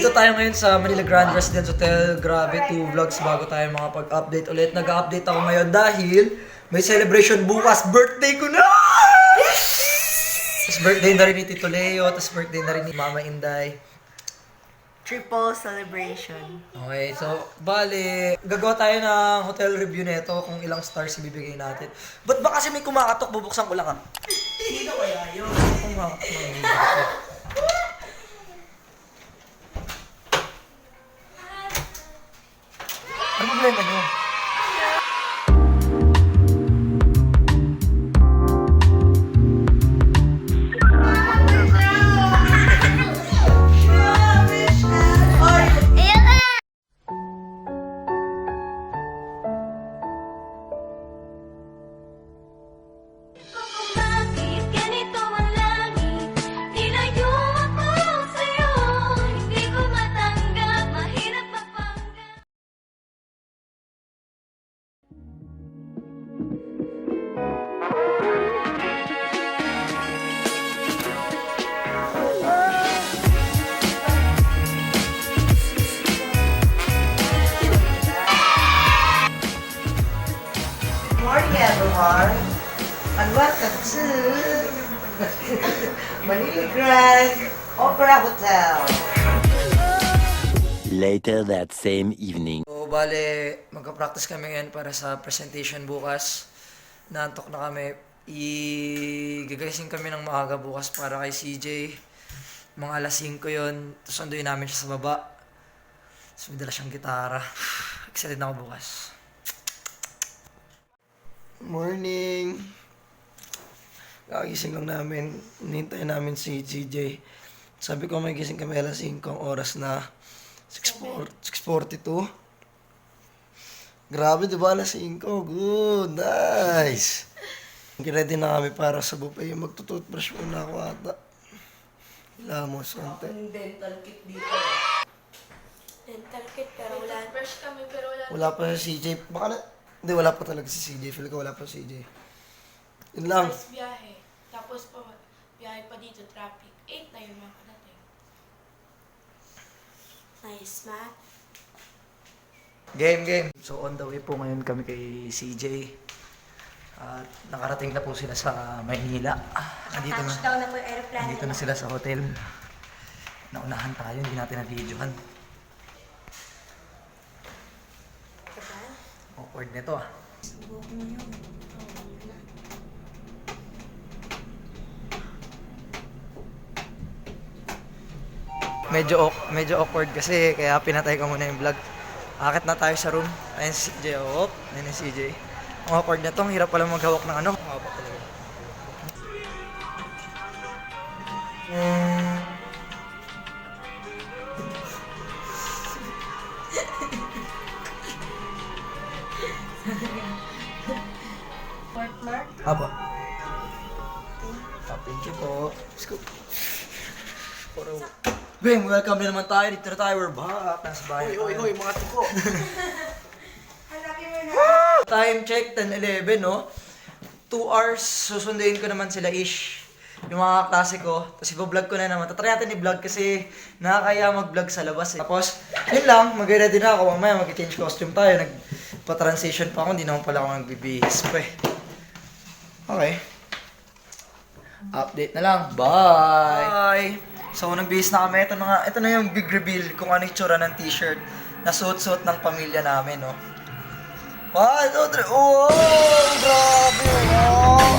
Nandito tayo ngayon sa Manila Grand Residence Hotel. Grabe, 2 vlogs bago tayo makapag-update ulit. Nag-update ako ngayon dahil may celebration bukas. Birthday ko na! Tapos birthday na rin ni Tito Leo, tapos birthday na rin ni Mama Inday. Triple celebration. Okay, so, bale, gagawa tayo ng hotel review nito kung ilang stars ibibigay natin. Ba't ba kasi may kumakatok? Bubuksan ko lang Sino kaya yun? Kumakatok. Ano problema nyo? Morning everyone, and welcome to Manila Grand Opera Hotel. Later that same evening. So, bale, magka-practice kami ngayon para sa presentation bukas. Naantok na kami. Gigising kami ng maaga bukas para kay CJ. Mga alas 5 yun. Tapos sunduin namin siya sa baba. Tapos may dala siyang gitara. Excited na ako bukas. Morning! Kagising lang namin. Hinihintay namin si CJ. Sabi ko may gising kami alas 5 ang oras na 6:42. Grabe, di ba? Alas 5. Good. Nice. Ready na kami para sa buffet. Magtututbrush muna ako ata. Ilamos, konti. Ang dental kit dito. Dental kit pero wala. Brush kami pero wala. Wala pa si CJ. Baka na... Hindi, wala pa talaga si CJ. Feel ko wala pa si CJ. Yun lang. First biyahe. Tapos pa biyahe pa dito, traffic. 8 na yun mga kadating. Nice, Matt. Game. So on the way po ngayon kami kay CJ. At nakarating na po sila sa Maynila. Touchdown na po yung aeroplane. Nandito na sila sa hotel. Naunahan tayo, hindi natin na-videohan. Awkward nito ah. Medyo awkward kasi kaya pinatay ko muna yung vlog. Akit na tayo sa room. Ayun si CJ. Ayun si CJ. Ang awkward na to. Ang hirap pala maghawak ng ano. Ang awkward talaga. Mark. Apa? Thank you po. Let's go. Bing, welcome na naman tayo. Dito na tayo. We're back. Nasa bahay. Hoy, mga tuko. Hanapin mo na. Time check, 10:11, no? 2 hours, susunduin ko naman sila ish. Yung mga klase ko. Tapos i-vlog ko na naman. Tatry natin i-vlog kasi nakakaya mag-vlog sa labas eh. Tapos, yun lang, mag-ready na ako. Mamaya mag-change costume tayo. Nagpa-transition pa ako. Hindi naman pala ako nagbibihis pa eh. Okay. Update na lang. Bye! So, nagbihis na kami. Ito na yung big reveal kung ano yung tsura ng t-shirt na suot-suot ng pamilya namin, no? 1, 2, 3. Oh! Grabe! Oh!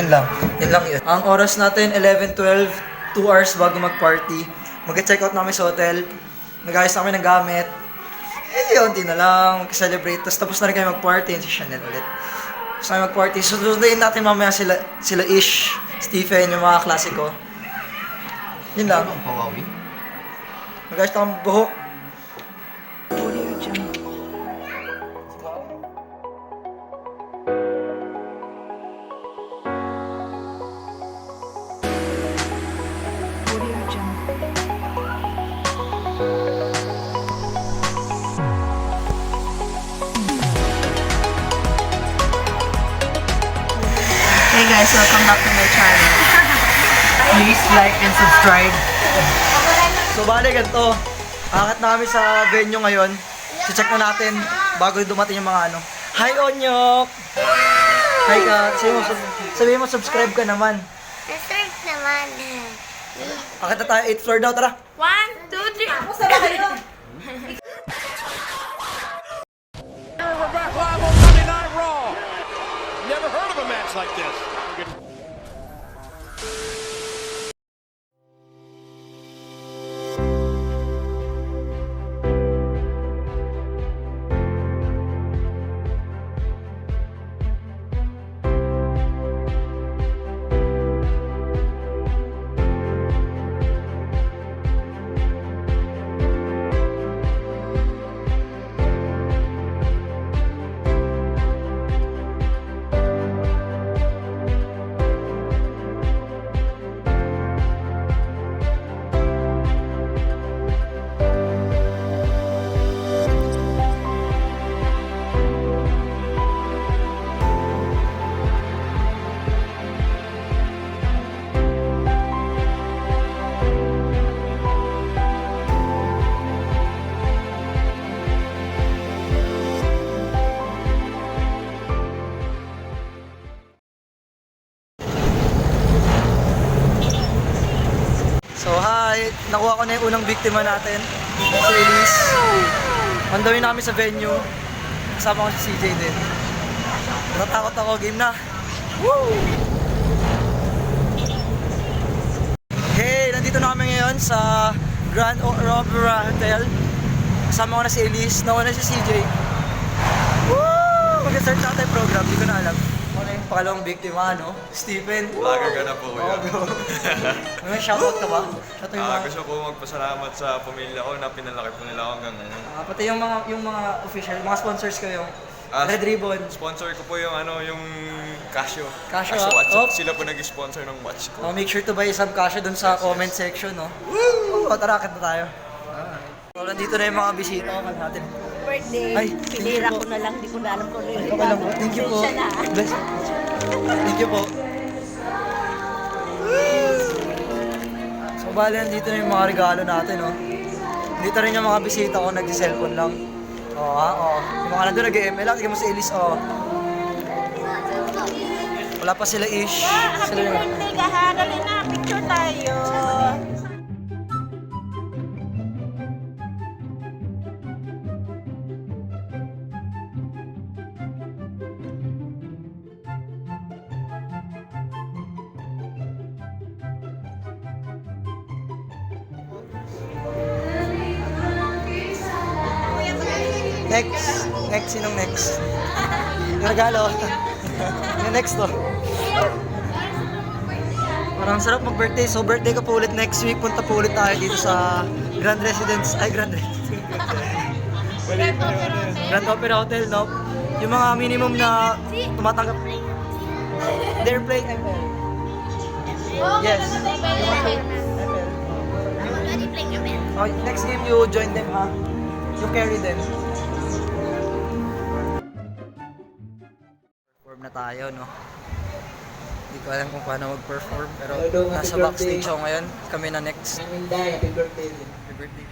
Yan lang yun. Ang oras natin, 11:12. 2 hours bago mag-party. Mag-check out namin sa hotel. Nag-ayos namin ng gamit. Unti na lang. Mag-celebrate. Tapos na rin kayo mag-party. Yan si Chanel ulit. Tapos na mag-party. Susunduin natin mamaya sila Ish, Stephen, yung mga klase ko. Yun lang. Mag-ayos na kami buhok. Hey guys, welcome back to my channel. Please like and subscribe. So bale ganito. Akit namin sa venue ngayon. Check na natin bago dumating yung mga ano. Hi Onyok! Hi ka. Sabihin mo subscribe ka naman. Subscribe naman. Akit na tayo 8th floor daw, tara. 1, 2, 3. Ako sa We're back live on Monday Night Raw. Never heard of a match like this. So hi, nakuha ko na yung unang biktima natin, si Elise. Mandawin namin sa venue. Kasama ko si CJ din. Natatakot ako, game na. Woo! Hey, nandito na kami ngayon sa Grand Opera Hotel. Kasama ko na si Elise, nauna si CJ. Woo! Mag-start na tayo program, hindi ko na alam. Ano yung pangalawang biktima, no? Stephen. Laga ka na po, kuya. May shoutout ka ba? Shoutout yung mga... Gusto ko magpasalamat sa pamilya ko na pinalaki po nila ako hanggang ngayon. Pati yung mga official, mga sponsors ko yung Ah, Red Ribbon. Sponsor ko po yung yung Casio. Casio, Watch. oh. Sila po nag-sponsor ng watch ko. Make sure to buy some Casio dun sa comment section, no? Woo! Tara, akit na tayo. So, nandito na yung mga bisita ko natin. Birthday. Ay, Pinira ko na lang, di ko na alam kung rin. Okay lang po. Thank you po. Bless. Thank you po. So, bali, nandito na yung mga regalo natin, no? Dito rin yung mga bisita ko, nag-cellphone lang. Oo, yung mga nandun nag-ML lang, tignan mo si Elise, Wala pa sila ish. Sila yung... Birthday ka ha, dali na, picture tayo. Next, sinong next? Yung regalo. Yung next to. Parang sarap mag-birthday. So birthday ka po ulit next week. Punta po ulit tayo dito sa Grand Residence. Ay, Grand Residence. Grand Opera Hotel, no? Yung mga minimum na tumatanggap. They're playing ML. Yes. Oh, next game you join them, ha? You carry them. Perform na tayo, no? Hindi ko alam kung paano mag-perform, pero nasa backstage ako ngayon. Kami na next. Happy birthday din. Happy birthday.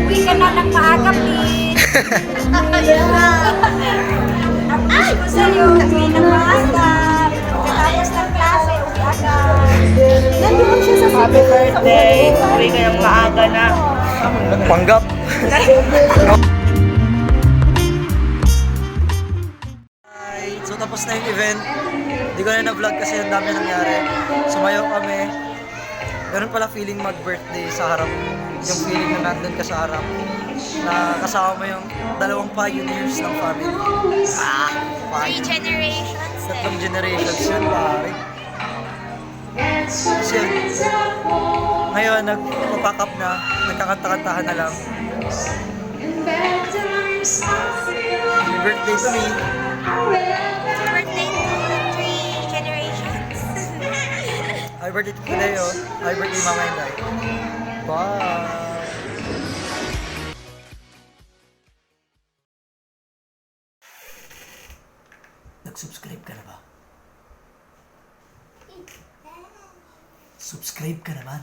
Uwi ka na ng maaga, please. Ang wish ko sa'yo, uwi ng maaga. Pagkatapos ng klase, uwi agad. Nandun siya sa happy birthday. Uwi ka ng maaga na. Panggap. Hi. So tapos na yung event. Hindi ko na na-vlog kasi ang dami nangyari. Sumayaw kami. Ganun pala feeling mag-birthday sa harap. Yung feeling na nandun ka sa harap. Na kasama mo yung dalawang pioneers ng family. Three generations Tatlong eh. generations yun, pare. Kasi yun, ngayon, nagpapack up na, nagkakanta-kantahan na lang. Happy birthday to me. Birthday to three generations. Happy birthday to Leo. Happy birthday, Mama Inday. Bye! Nag-subscribe ka na ba? Subscribe ka naman.